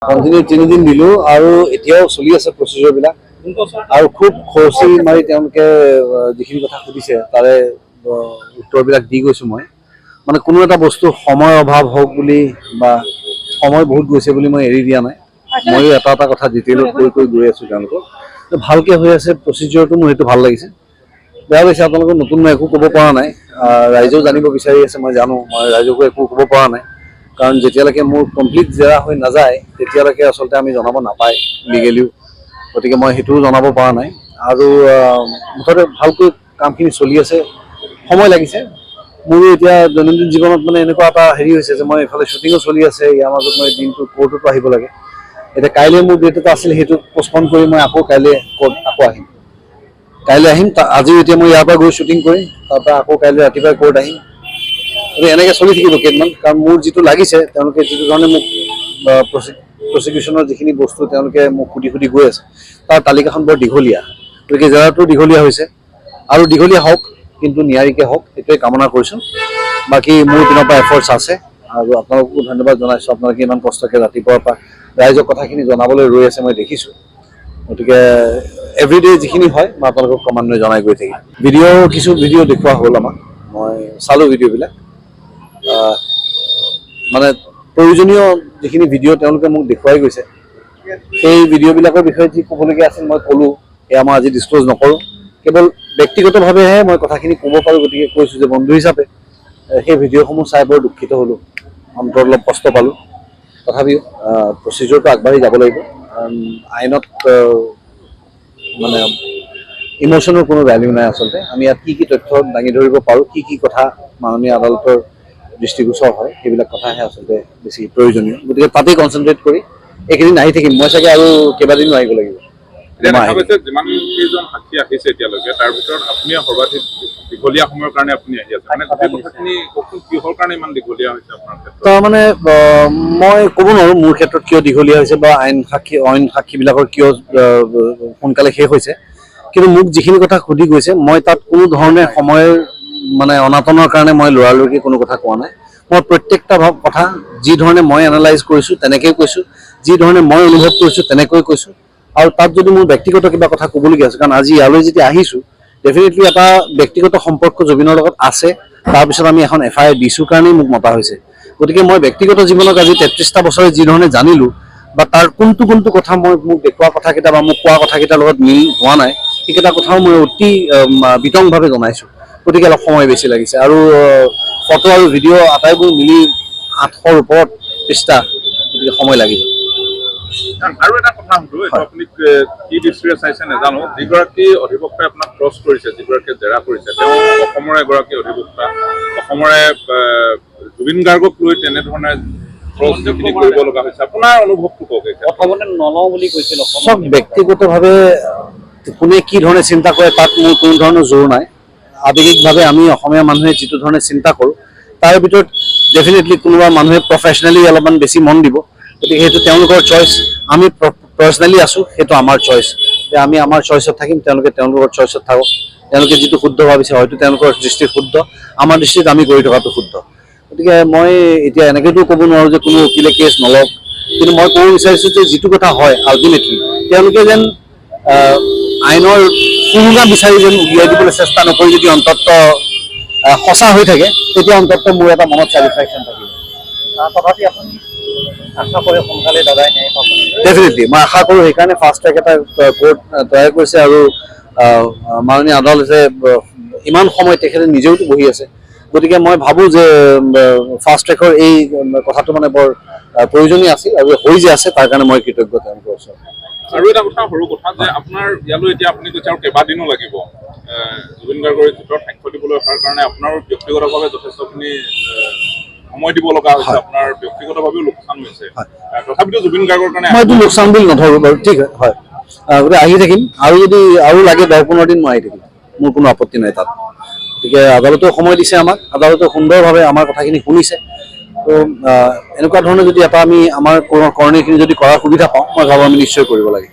continue 3 দিন দিলো আৰু এতিয়াও চলি আছে প্ৰচিডিউৰ বিলাক আৰু খুব খৰচি মাৰি তেওঁলোকে যিখিনি কথা সুধিছে তাৰে উত্তৰবিলাক দি গৈছো মই মানে কোনো এটা বস্তু সময় অভাৱ হওক বুলি বা সময় বহুত গৈছে বুলি মই এৰি দিয়া নাই মই এটা এটা কথা ডিটেইলত কৈ গৈ আছো তেওঁলোকক ভালকে হৈ আছে প্ৰচিডিউৰটো মোৰ সেইটো ভাল লাগিছে বেয়া লাগিছে আপোনালোকক নতুন মই একো ক'ব পৰা নাই ৰাইজেও জানিব বিচাৰি আছে মই জানো মই ৰাইজকো একো ক'ব পৰা নাই কাৰণ যেতিয়ালৈকে মোৰ কমপ্লিট জেৰা হৈ নাযায় তেতিয়ালৈকে আচলতে আমি জনাব নাপায় লিগেলিও গতিকে মই সেইটোও জনাব পৰা নাই আৰু মুঠতে ভালকৈ কামখিনি চলি আছে সময় লাগিছে মোৰো এতিয়া দৈনন্দিন জীৱনত মানে এনেকুৱা এটা হেৰি হৈছে যে মই এইফালে শ্বুটিঙো চলি আছে ইয়াৰ মাজত মই দিনটো কোৰ্টতো আহিব লাগে এতিয়া কাইলৈ মোৰ ডেট এটা আছিল সেইটো পষ্টপন কৰি মই আকৌ কাইলৈ কোৰ্ট আকৌ আহিম কাইলৈ আহিম আজিও এতিয়া মই ইয়াৰ পৰা গৈ শ্বুটিং কৰিম তাৰপৰা আকৌ কাইলৈ ৰাতিপুৱাই কোৰ্ট আহিম এনেকৈ চলি থাকিব কেইদিনমান কাৰণ মোৰ যিটো লাগিছে তেওঁলোকে যিটো ধৰণে মোক প্ৰচিকিউশ্যনৰ যিখিনি বস্তু তেওঁলোকে মোক সুধি গৈ আছে তাৰ তালিকাখন বৰ দীঘলীয়া গতিকে জেৰাটো দীঘলীয়া হৈছে আৰু দীঘলীয়া হওক কিন্তু নিয়াৰিকৈ হওক সেইটোৱে কামনা কৰিছোঁ বাকী মোৰ পিনৰ পৰা এফৰ্টছ আছে আৰু আপোনালোককো ধন্যবাদ জনাইছোঁ আপোনালোকে ইমান কষ্টকৈ ৰাতিপুৱাৰ পৰা ৰাইজক কথাখিনি জনাবলৈ ৰৈ আছে মই দেখিছোঁ গতিকে এভৰিডে যিখিনি হয় মই আপোনালোকক ক্ৰমান্বয়ে জনাই গৈ থাকিম কিছু ভিডিঅ' দেখুওৱা হ'ল আমাক মই চালোঁ ভিডিঅ'বিলাক মানে প্ৰয়োজনীয় যিখিনি ভিডিঅ' তেওঁলোকে মোক দেখুৱাই গৈছে সেই ভিডিঅ'বিলাকৰ বিষয়ে যি ক'বলগীয়া আছিল মই ক'লোঁ সেয়া মই আজি ডিছক্ল'জ নকৰোঁ কেৱল ব্যক্তিগতভাৱেহে মই কথাখিনি ক'ব পাৰোঁ গতিকে কৈছোঁ যে বন্ধু হিচাপে সেই ভিডিঅ'সমূহ চাই বৰ দুখিত হ'লোঁ অন্তৰত অলপ কষ্ট পালোঁ তথাপিও প্ৰচিডিউৰটো আগবাঢ়ি যাব লাগিব আইনত মানে ইম'শ্যনৰ কোনো ভেলিউ নাই আচলতে আমি ইয়াত কি তথ্য দাঙি ধৰিব পাৰোঁ কি কথা মাননীয় আদালতৰ দৃষ্টিগোচৰ হয় সেইবিলাক কথাহে আচলতে বেছি প্ৰয়োজনীয় গতিকে তাতেই কনচেনট্ৰেট কৰি এইকেইদিন আহি থাকিম মই চাগে আৰু কেইবাদিনো আহিব লাগিব যিমান কেইজন সাক্ষী আহিছে এতিয়ালৈকে তাৰ ভিতৰত আপুনি সৰ্বাধিক দীঘলীয়া সময়ৰ কাৰণে আপুনি আহি আছে মানে গোটেই কথাখিনি কিহৰ কাৰণে ইমান দীঘলীয়া হৈছে আপোনাৰ ক্ষেত্ৰত তাৰমানে মই ক'ব নোৱাৰোঁ মোৰ ক্ষেত্ৰত কিয় দীঘলীয়া হৈছে বা অইন সাক্ষীবিলাকৰ কিয় সোনকালে শেষ হৈছে কিন্তু মোক যিখিনি কথা সুধি গৈছে মই তাত কোনো ধৰণে সময়ৰ মানে অনাটনৰ কাৰণে মই লৰালৰিকৈ কোনো কথা কোৱা নাই মই প্ৰত্যেকটা কথা যি ধৰণে মই এনালাইজ কৰিছোঁ তেনেকৈয়ে কৈছোঁ যি ধৰণে মই অনুভৱ কৰিছোঁ তেনেকৈ কৈছোঁ আৰু তাত যদি মোৰ ব্যক্তিগত কিবা কথা ক'বলগীয়া আছে কাৰণ আজি ইয়ালৈ যেতিয়া আহিছোঁ ডেফিনেটলি এটা ব্যক্তিগত সম্পৰ্ক জুবিনৰ লগত আছে তাৰপিছত আমি এখন FIR দিছোঁ কাৰণেই মোক মতা হৈছে গতিকে মই ব্যক্তিগত জীৱনত আজি 33টা বছৰে যি ধৰণে জানিলোঁ বা তাৰ কোনটো কথা মোক দেখুওৱা কথাকেইটা বা মোক কোৱা কথাকেইটাৰ লগত মিল হোৱা নাই সেইকেইটা কথাও মই অতি বিতংভাৱে জনাইছোঁ গতিকে অলপ সময় বেছি লাগিছে আৰু ফটো আৰু ভিডিঅ' আটাইবোৰ মিলি 800ৰ ওপৰত পৃষ্ঠা গতিকে সময় লাগিব আৰু এটা কথা সুধো এইটো আপুনি কি দৃষ্টিৰে চাইছে নাজানো যিগৰাকী অধিবক্তাই আপোনাক ক্ৰছ কৰিছে যিগৰাকীয়ে জেৰা কৰিছে তেওঁ অসমৰ এগৰাকী অধিবক্তা অসমৰে জুবিন গাৰ্গক লৈ তেনেধৰণে ক্ৰছ যিখিনি কৰিব লগা হৈছে আপোনাৰ অনুভৱটো কওক প্ৰথমতে নলওঁ বুলি কৈছিল চব ব্যক্তিগতভাৱে কোনে কি ধৰণে চিন্তা কৰে তাত মোৰ কোনো ধৰণৰ জোৰ নাই আৱেগিকভাৱে আমি অসমীয়া মানুহে যিটো ধৰণে চিন্তা কৰোঁ তাৰ ভিতৰত ডেফিনেটলি কোনোবা মানুহে প্ৰফেচনেলি অলপমান বেছি মন দিব গতিকে সেইটো তেওঁলোকৰ চইচ আমি পাৰ্চনেলি আছোঁ সেইটো আমাৰ চইচ যে আমি আমাৰ চইচত থাকিম তেওঁলোকৰ চইচত থাকক তেওঁলোকে যিটো শুদ্ধ ভাবিছে হয়তো তেওঁলোকৰ দৃষ্টিত শুদ্ধ আমাৰ দৃষ্টিত আমি কৰি থকাটো শুদ্ধ গতিকে মই এতিয়া এনেকৈতো ক'ব নোৱাৰোঁ যে কোনো উকিলে কেছ নলওক কিন্তু মই ক'ব বিচাৰিছোঁ যে যিটো কথা হয় আল্টিমেটলি তেওঁলোকে যেন আইনৰ সুৰুঙা বিচাৰি যেন উলিয়াই দিবলৈ চেষ্টা নকৰি যদি অন্তত সঁচা হৈ থাকে তেতিয়া অন্তত মোৰ এটা মনত ছেটিছফেকশ্যন থাকিব তথাপি আপুনি আশা কৰে সোনকালে দাদাই ন্যায় পাব ডেফিনেটলি মই আশা কৰোঁ সেইকাৰণে ফাষ্ট ট্ৰেক এটা কোৰ্ট তৈয়াৰ কৰিছে আৰু মাননীয় আদালতে ইমান সময় তেখেতে নিজেওতো বহি আছে গতিকে মই ভাবোঁ যে ফাষ্ট ট্ৰেকৰ এই কথাটো মানে বৰ প্ৰয়োজনীয় আছিল আৰু হৈ যে আছে তাৰ কাৰণে মই কৃতজ্ঞ তেওঁলোকৰ ওচৰত আৰু এটা কথা সৰু কথা যে আপোনাৰ ইয়ালৈ এতিয়া আপুনি কৈছে আৰু কেইবাদিনো লাগিব জুবিন গাৰ্গৰ ভিতৰত সাক্ষ্য দিবলৈ অহাৰ কাৰণে আপোনাৰ ব্যক্তিগতভাৱে যথেষ্টখিনি সময় দিব লগা হৈছে আপোনাৰ ব্যক্তিগতভাৱেও লোকচান হৈছে তথাপিতো জুবিন গাৰ্গৰ কাৰণে মইতো লোকচান বুলি নধৰোঁ বাৰু ঠিক হয় গতিকে আহি থাকিম আৰু যদি আৰু লাগে 10-15 দিন মই আহি থাকিম মোৰ কোনো আপত্তি নাই তাত গতিকে আদালতেও সময় দিছে আমাক আদালতে সুন্দৰভাৱে আমাৰ কথাখিনি শুনিছে তো এনেকুৱা ধৰণে যদি এটা আমি আমাৰ কৰণীখিনি যদি কৰাৰ সুবিধা পাওঁ মই ভাবোঁ আমি নিশ্চয় কৰিব লাগে